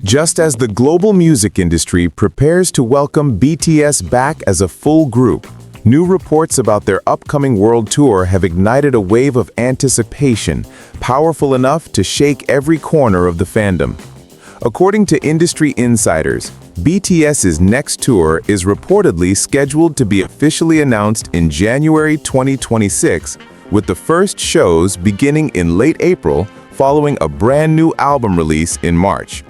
Just as the global music industry prepares to welcome BTS back as a full group, new reports about their upcoming world tour have ignited a wave of anticipation, powerful enough to shake every corner of the fandom. According to industry insiders, BTS's next tour is reportedly scheduled to be officially announced in January 2026, with the first shows beginning in late April following a brand new album release in March.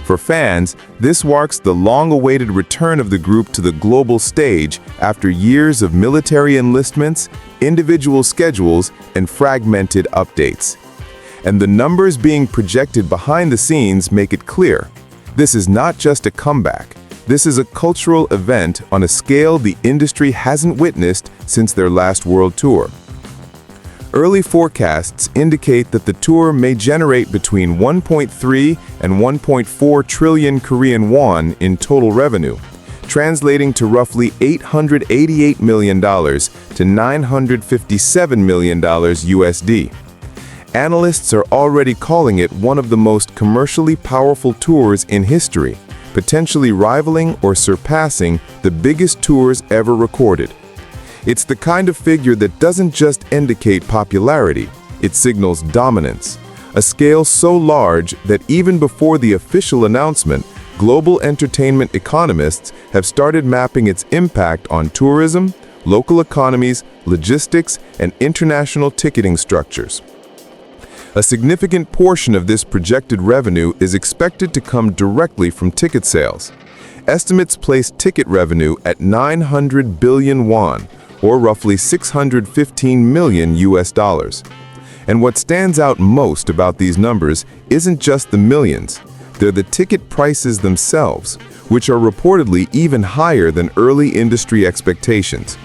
For fans, this marks the long-awaited return of the group to the global stage after years of military enlistments, individual schedules, and fragmented updates. And the numbers being projected behind the scenes make it clear. This is not just a comeback. This is a cultural event on a scale the industry hasn't witnessed since their last world tour. Early forecasts indicate that the tour may generate between 1.3 and 1.4 trillion Korean won in total revenue, translating to roughly $888 million to $957 million USD. Analysts are already calling it one of the most commercially powerful tours in history, potentially rivaling or surpassing the biggest tours ever recorded. It's the kind of figure that doesn't just indicate popularity, it signals dominance, a scale so large that even before the official announcement, global entertainment economists have started mapping its impact on tourism, local economies, logistics, and international ticketing structures. A significant portion of this projected revenue is expected to come directly from ticket sales. Estimates place ticket revenue at 900 billion won, or roughly 615 million US dollars. And what stands out most about these numbers isn't just the millions, they're the ticket prices themselves, which are reportedly even higher than early industry expectations.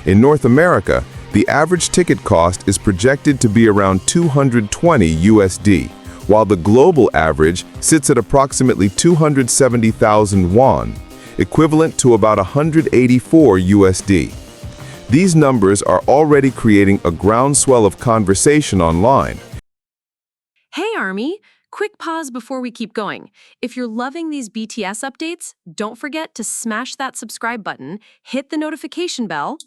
In North America, the average ticket cost is projected to be around 220 USD, while the global average sits at approximately 270,000 won, equivalent to about 184 USD. These numbers are already creating a groundswell of conversation online. Hey Army, quick pause before we keep going. If you're loving these BTS updates, don't forget to smash that subscribe button, hit the notification bell,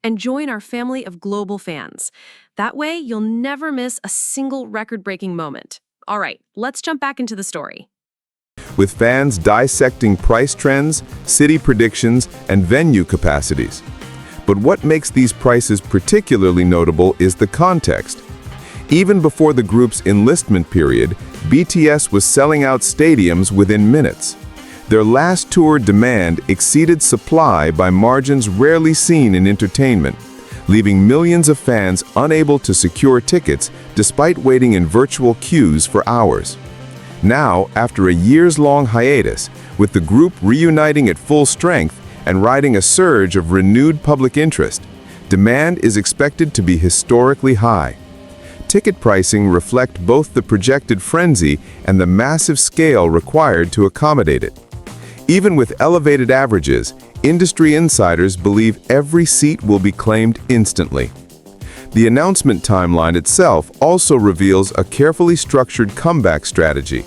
and join our family of global fans. That way, you'll never miss a single record-breaking moment. All right, let's jump back into the story. With fans dissecting price trends, city predictions, and venue capacities. But what makes these prices particularly notable is the context. Even before the group's enlistment period, BTS was selling out stadiums within minutes. Their last tour demand exceeded supply by margins rarely seen in entertainment, leaving millions of fans unable to secure tickets despite waiting in virtual queues for hours. Now, after a years-long hiatus, with the group reuniting at full strength, and riding a surge of renewed public interest, demand is expected to be historically high. Ticket pricing reflect both the projected frenzy and the massive scale required to accommodate it. Even with elevated averages, industry insiders believe every seat will be claimed instantly. The announcement timeline itself also reveals a carefully structured comeback strategy.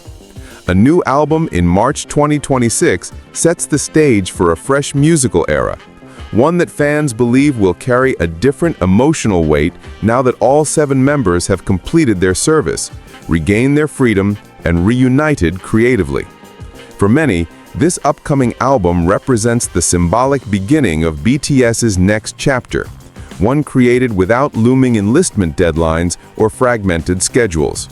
A new album in March 2026 sets the stage for a fresh musical era, one that fans believe will carry a different emotional weight now that all 7 members have completed their service, regained their freedom, and reunited creatively. For many, this upcoming album represents the symbolic beginning of BTS's next chapter, one created without looming enlistment deadlines or fragmented schedules.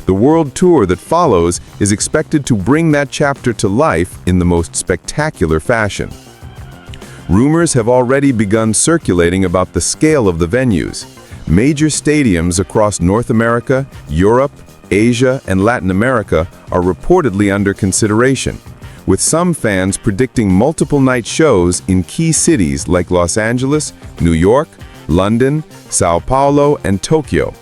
The world tour that follows is expected to bring that chapter to life in the most spectacular fashion. Rumors have already begun circulating about the scale of the venues. Major stadiums across North America, Europe, Asia, and Latin America are reportedly under consideration, with some fans predicting multiple night shows in key cities like Los Angeles, New York, London, Sao Paulo, and Tokyo.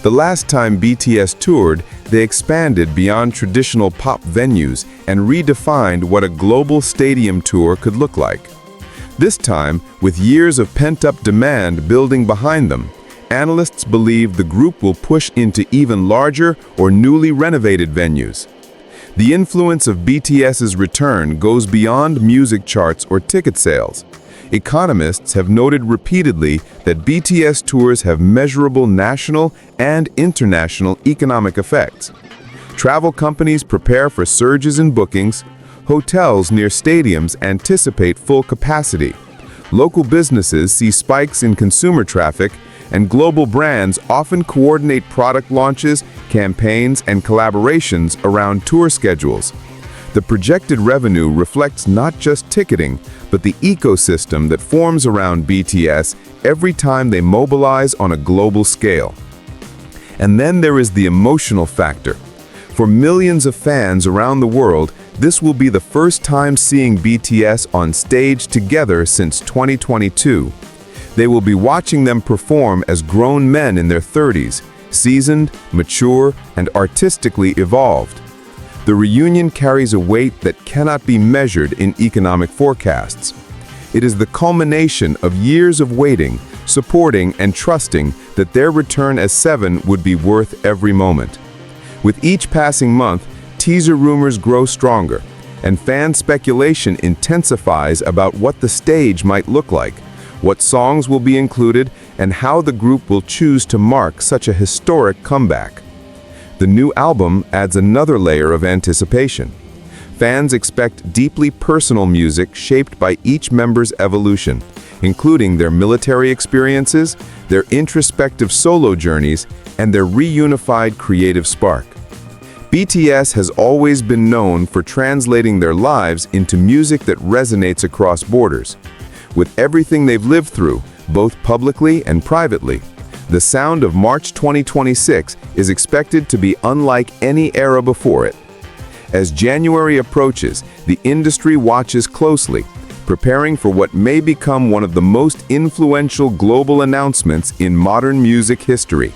The last time BTS toured, they expanded beyond traditional pop venues and redefined what a global stadium tour could look like. This time, with years of pent-up demand building behind them, analysts believe the group will push into even larger or newly renovated venues. The influence of BTS's return goes beyond music charts or ticket sales. Economists have noted repeatedly that BTS tours have measurable national and international economic effects. Travel companies prepare for surges in bookings, hotels near stadiums anticipate full capacity, local businesses see spikes in consumer traffic, and global brands often coordinate product launches, campaigns, and collaborations around tour schedules. The projected revenue reflects not just ticketing, but the ecosystem that forms around BTS every time they mobilize on a global scale. And then there is the emotional factor. For millions of fans around the world, this will be the first time seeing BTS on stage together since 2022. They will be watching them perform as grown men in their 30s, seasoned, mature, and artistically evolved. The reunion carries a weight that cannot be measured in economic forecasts. It is the culmination of years of waiting, supporting, and trusting that their return as Seven would be worth every moment. With each passing month, teaser rumors grow stronger, and fan speculation intensifies about what the stage might look like, what songs will be included, and how the group will choose to mark such a historic comeback. The new album adds another layer of anticipation. Fans expect deeply personal music shaped by each member's evolution, including their military experiences, their introspective solo journeys, and their reunified creative spark. BTS has always been known for translating their lives into music that resonates across borders. With everything they've lived through, both publicly and privately, the sound of March 2026 is expected to be unlike any era before it. As January approaches, the industry watches closely, preparing for what may become one of the most influential global announcements in modern music history.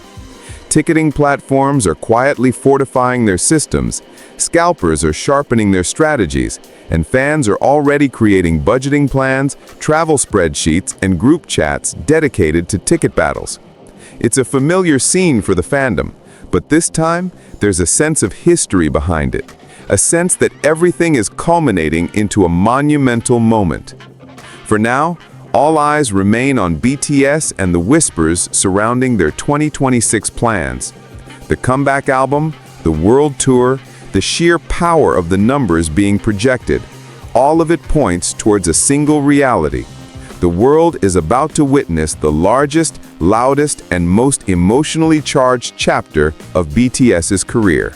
Ticketing platforms are quietly fortifying their systems, scalpers are sharpening their strategies, and fans are already creating budgeting plans, travel spreadsheets, and group chats dedicated to ticket battles. It's a familiar scene for the fandom, but this time, there's a sense of history behind it, a sense that everything is culminating into a monumental moment. For now, all eyes remain on BTS and the whispers surrounding their 2026 plans. The comeback album, the world tour, the sheer power of the numbers being projected, all of it points towards a single reality. The world is about to witness the largest, loudest, and most emotionally charged chapter of BTS's career.